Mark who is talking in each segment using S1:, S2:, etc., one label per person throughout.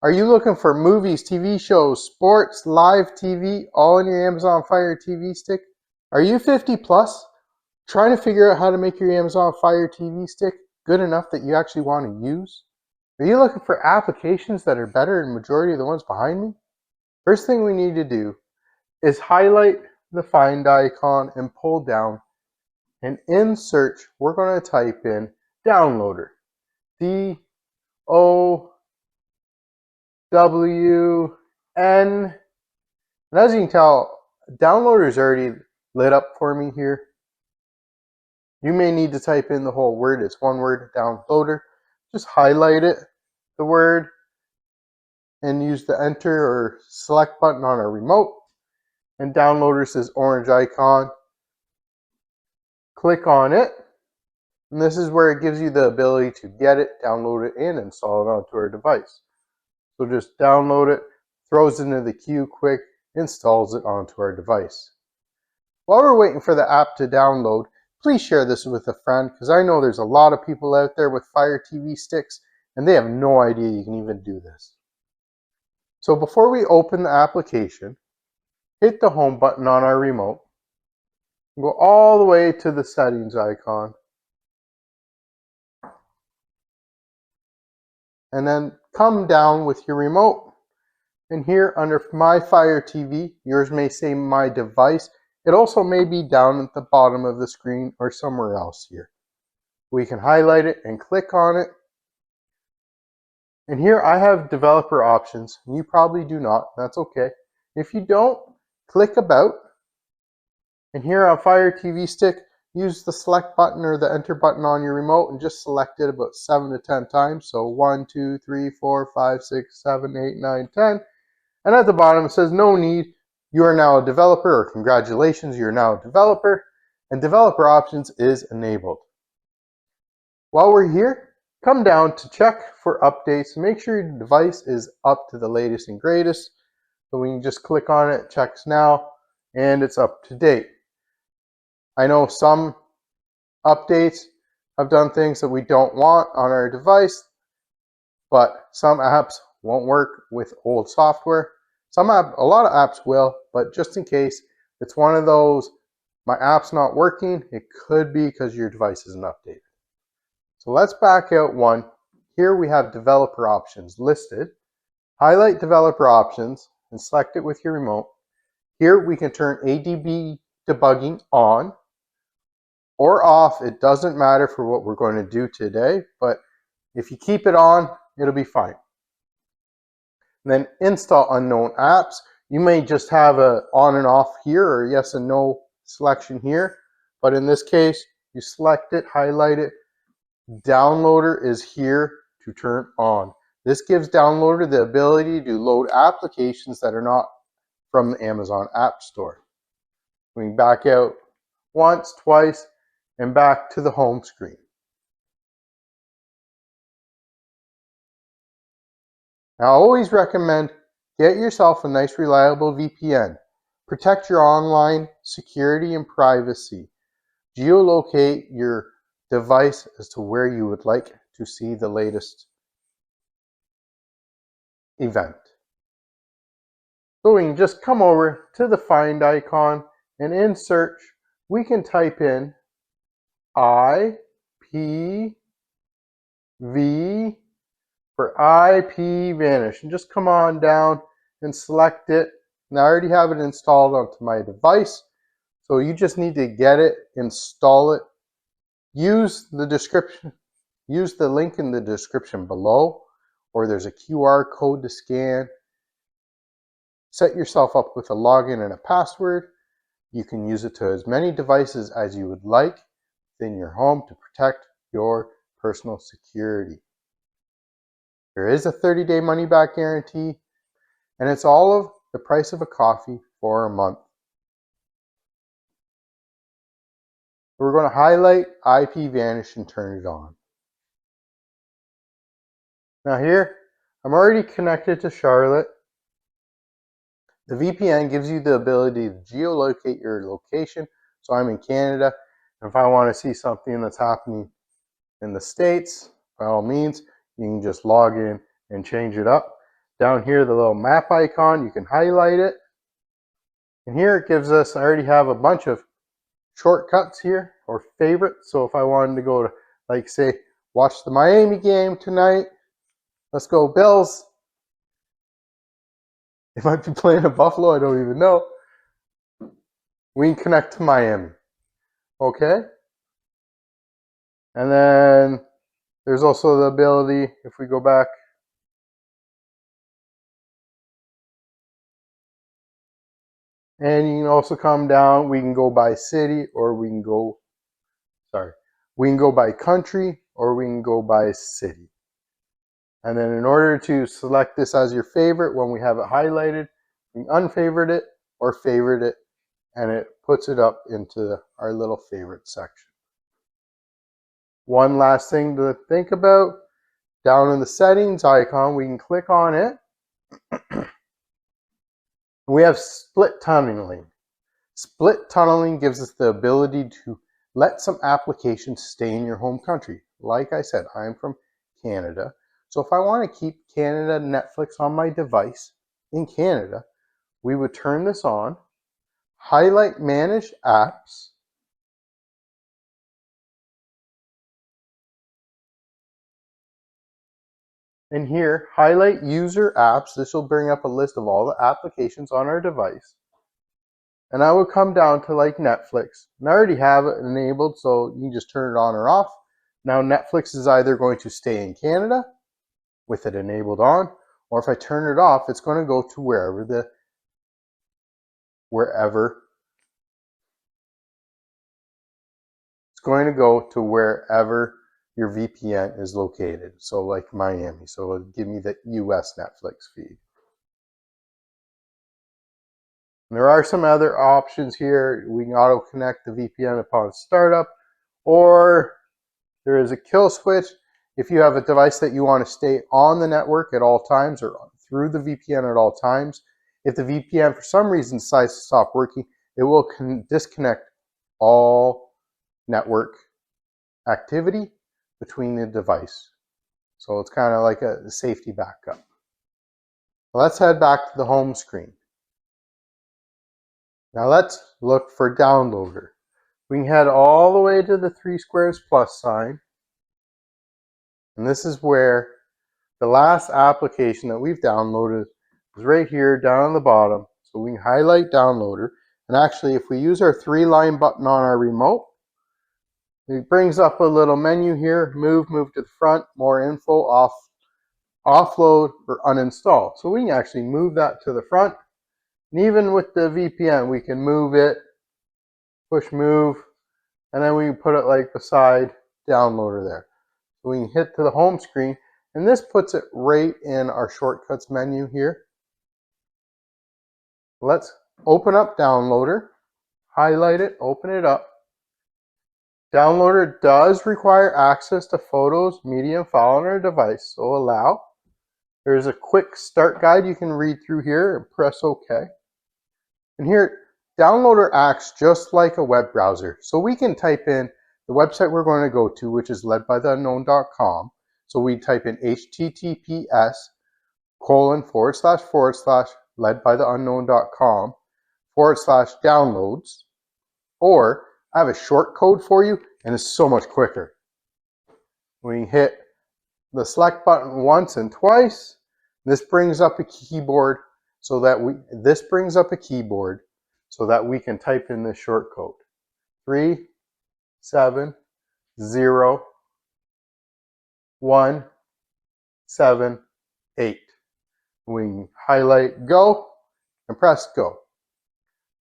S1: Are you looking for movies, TV shows, sports, live TV, all in your Amazon Fire TV stick? Are you 50 plus, trying to figure out how to make your Amazon Fire TV stick good enough that you actually want to use? Are you looking for applications that are better than the majority of the ones behind me? First thing we need to do is highlight the find icon and pull down, and in search we're going to type in downloader, DOWN. And as you can tell, downloader is already lit up for me here. You may need to type in the whole word. It's one word, downloader. Just highlight it, the word, and use the enter or select button on our remote. And downloader is this orange icon. Click on it. And this is where it gives you the ability to get it, download it, and install it onto our device. So just download it, throws it into the queue quick, installs it onto our device. While we're waiting for the app to download, please share this with a friend, because I know there's a lot of people out there with Fire TV sticks and they have no idea you can even do this. So before we open the application, hit the home button on our remote, go all the way to the settings icon, and then come down with your remote. And here under My Fire TV, yours may say My Device. It also may be down at the bottom of the screen or somewhere else here. We can highlight it and click on it. And here I have developer options. You probably do not. That's okay. If you don't, click About. And here on Fire TV Stick, use the select button or the enter button on your remote and just select it about 7 to 10 times. So 1, 2, 3, 4, 5, 6, 7, 8, 9, 10. And at the bottom it says no need. You are now a developer, or congratulations, you're now a developer. And developer options is enabled. While we're here, come down to check for updates. Make sure your device is up to the latest and greatest. So we can just click on it, checks now, and it's up to date. I know some updates have done things that we don't want on our device, but some apps won't work with old software. A lot of apps will, but just in case, it's one of those, my app's not working, it could be because your device isn't updated. So let's back out one. Here we have developer options listed. Highlight developer options and select it with your remote. Here we can turn ADB debugging on or off. It doesn't matter for what we're going to do today, but if you keep it on, it'll be fine. And then install unknown apps. You may just have a on and off here or yes and no selection here, but in this case, you select it, highlight it. Downloader is here to turn on. This gives Downloader the ability to load applications that are not from the Amazon App Store. We can back out once, twice, and back to the home screen. Now, I always recommend get yourself a nice reliable VPN. Protect your online security and privacy. Geolocate your device as to where you would like to see the latest event. So we can just come over to the find icon, and in search we can type in IPv for IP Vanish, and just come on down and select it. Now I already have it installed onto my device, so you just need to get it, install it. Use the link in the description below, or there's a QR code to scan. Set yourself up with a login and a password. You can use it to as many devices as you would like within your home to protect your personal security. There is a 30-day money-back guarantee, and it's all of the price of a coffee for a month. We're going to highlight IP Vanish and turn it on. Now here, I'm already connected to Charlotte. The VPN gives you the ability to geolocate your location. So I'm in Canada, and if I want to see something that's happening in the States, by all means, you can just log in and change it up. Down here, the little map icon, you can highlight it. And here it gives us, I already have a bunch of shortcuts here, or favorites. So if I wanted to go to, like, say, watch the Miami game tonight, let's go Bills. They might be playing at Buffalo, I don't even know. We can connect to Miami. Okay? And then there's also the ability, if we go back, and you can also come down, we can go by city, or we can go by country, or we can go by city. And then in order to select this as your favorite, when we have it highlighted, we can unfavorite it or favorite it, and it puts it up into our little favorite section. One last thing to think about, down in the settings icon, we can click on it. We have split tunneling. Split tunneling gives us the ability to let some applications stay in your home country. Like I said, I'm from Canada. So if I want to keep Canada Netflix on my device in Canada, we would turn this on, highlight Manage Apps, and here, highlight User Apps. This will bring up a list of all the applications on our device. And I would come down to like Netflix. And I already have it enabled, so you can just turn it on or off. Now Netflix is either going to stay in Canada with it enabled on, or if I turn it off, it's going to go to wherever your VPN is located. So like Miami, so it'll give me the US Netflix feed. And there are some other options here. We can auto connect the VPN upon startup, or there is a kill switch. If you have a device that you want to stay on the network at all times or through the VPN at all times, if the VPN for some reason decides to stop working, it will disconnect all network activity between the device. So it's kind of like a safety backup. Let's head back to the home screen. Now let's look for Downloader. We can head all the way to the 3 squares plus sign. And this is where the last application that we've downloaded is right here down on the bottom. So we can highlight Downloader. And actually, if we use our 3-line button on our remote, it brings up a little menu here, move to the front, more info, offload, or uninstall. So we can actually move that to the front. And even with the VPN, we can move it, push move, and then we can put it like beside Downloader there. So we can hit to the home screen, and this puts it right in our shortcuts menu here. Let's open up Downloader, highlight it, open it up. Downloader does require access to photos, media, and file on our device, so allow. There's a quick start guide you can read through here and press OK. And here, Downloader acts just like a web browser. So we can type in the website we're going to go to, which is ledbytheunknown.com. So we type in https://ledbytheunknown.com/downloads. Or I have a short code for you, and it's so much quicker. We hit the select button once and twice. This brings up a keyboard so that we can type in this short code. 370178. We can highlight go and press go.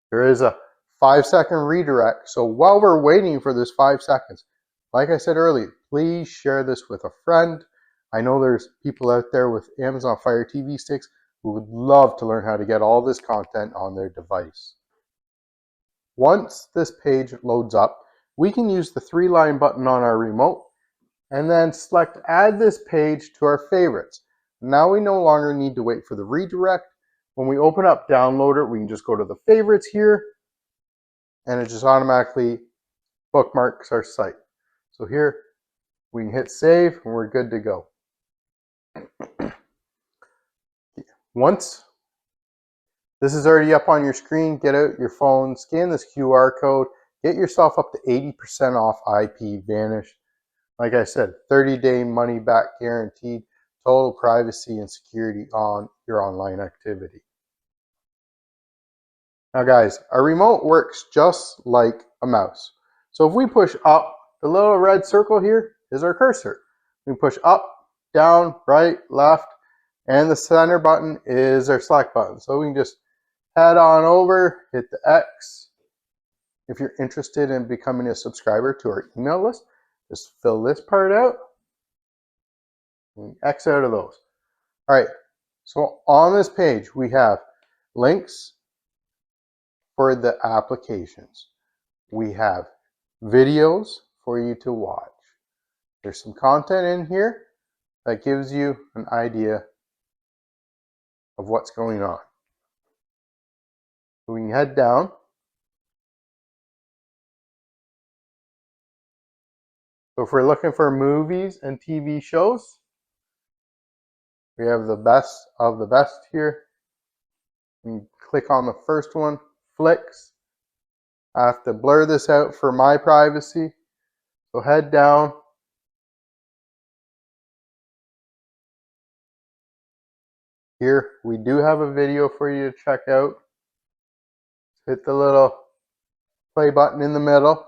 S1: There is a 5-second redirect. So while we're waiting for this 5 seconds, like I said earlier, please share this with a friend. I know there's people out there with Amazon Fire TV sticks who would love to learn how to get all this content on their device. Once this page loads up, we can use the 3-line button on our remote and then select add this page to our favorites. Now we no longer need to wait for the redirect. When we open up Downloader, we can just go to the favorites here, and it just automatically bookmarks our site. So here, we can hit save, and we're good to go. Once this is already up on your screen, get out your phone, scan this QR code, get yourself up to 80% off IP Vanish. Like I said, 30-day money back guaranteed, total privacy and security on your online activity. Now guys, our remote works just like a mouse. So if we push up, the little red circle here is our cursor. We push up, down, right, left, and the center button is our select button. So we can just head on over, hit the X. If you're interested in becoming a subscriber to our email list, just fill this part out and X out of those. All right, so on this page, we have links for the applications. We have videos for you to watch. There's some content in here that gives you an idea of what's going on. So we can head down. So if we're looking for movies and TV shows, we have the best of the best here. You click on the first one, flicks. I have to blur this out for my privacy. So head down. Here we do have a video for you to check out. Hit the little play button in the middle.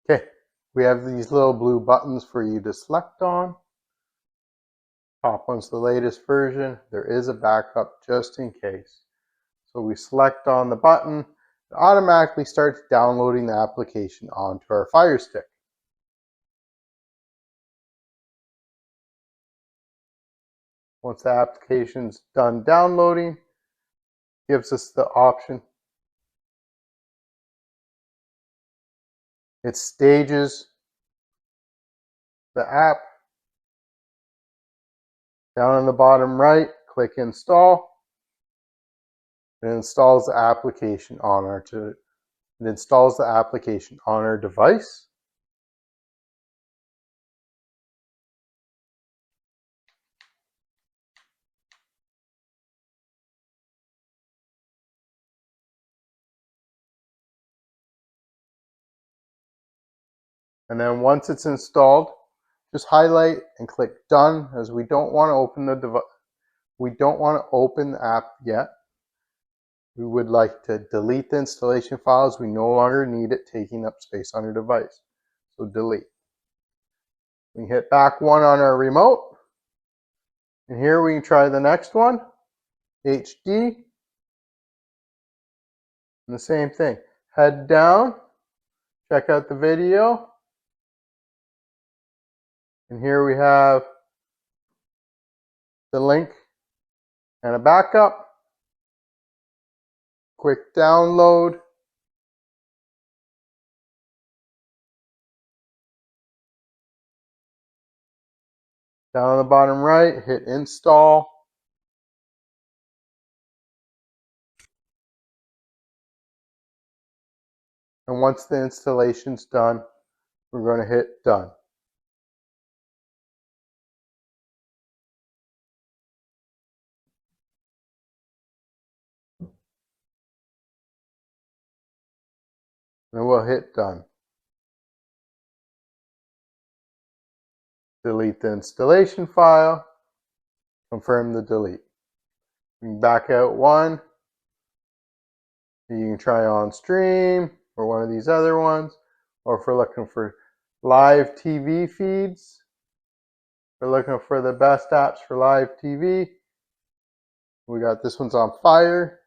S1: Okay, we have these little blue buttons for you to select on. Top one's the latest version. There is a backup just in case. So we select on the button. It automatically starts downloading the application onto our Fire Stick. Once the application's done downloading, gives us the option. It stages the app. Down in the bottom right, click install. It installs the application on our device. And then once it's installed, just highlight and click done, as we don't want to open the device. We don't want to open the app yet. We would like to delete the installation files. We no longer need it taking up space on your device. So delete. We hit back one on our remote. And here we can try the next one, HD. And the same thing. Head down, check out the video. And here we have the link and a backup. Quick download. Down on the bottom right, hit install. And once the installation's done, we're going to hit done. And we'll hit done. Delete the installation file. Confirm the delete. You can back out one. You can try on stream or one of these other ones. Or if we're looking for live TV feeds, we're looking for the best apps for live TV. We got this one's on fire.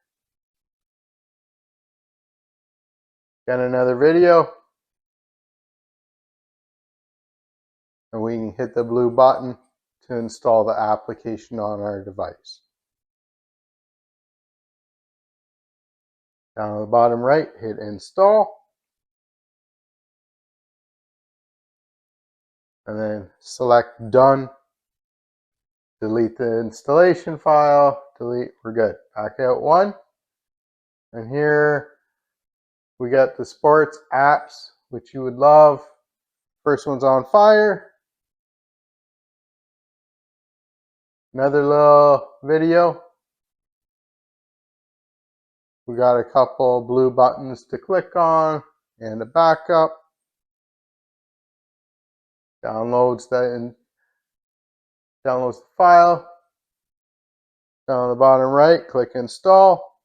S1: Got another video. And we can hit the blue button to install the application on our device. Down at the bottom right, hit install. And then select done Delete the installation file. Delete. We're good. Back out one. And here we got the sports apps, which you would love. First one's on fire. Another little video. We got a couple blue buttons to click on and a backup. Downloads the file. Down on the bottom right, click install.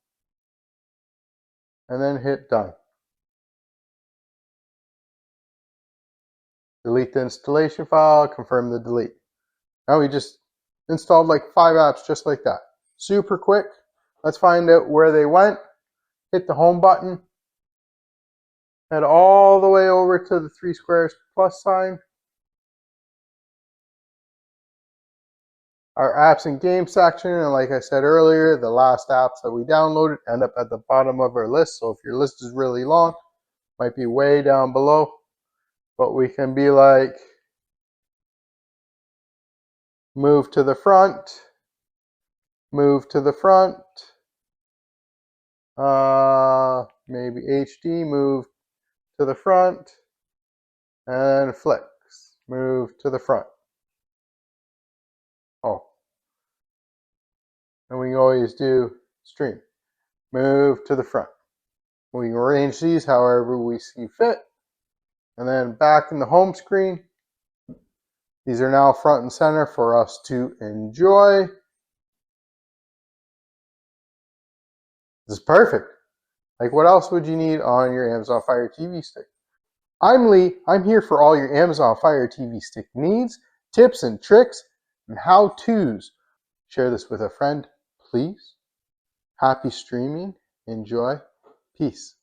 S1: And then hit done. Delete the installation file, confirm the delete. Now we just installed like 5 apps just like that. Super quick. Let's find out where they went. Hit the home button. Head all the way over to the 3 squares plus sign. Our apps and games section, and like I said earlier, the last apps that we downloaded end up at the bottom of our list. So if your list is really long, might be way down below. But we can be like, move to the front, move to the front, maybe HD, move to the front, and flex, move to the front. Oh, and we can always do stream, move to the front. We can arrange these however we see fit. And then back in the home screen, these are now front and center for us to enjoy. This is perfect. Like, what else would you need on your Amazon Fire TV stick? I'm Lee. I'm here for all your Amazon Fire TV stick needs, tips and tricks, and how-tos. Share this with a friend, please. Happy streaming. Enjoy. Peace.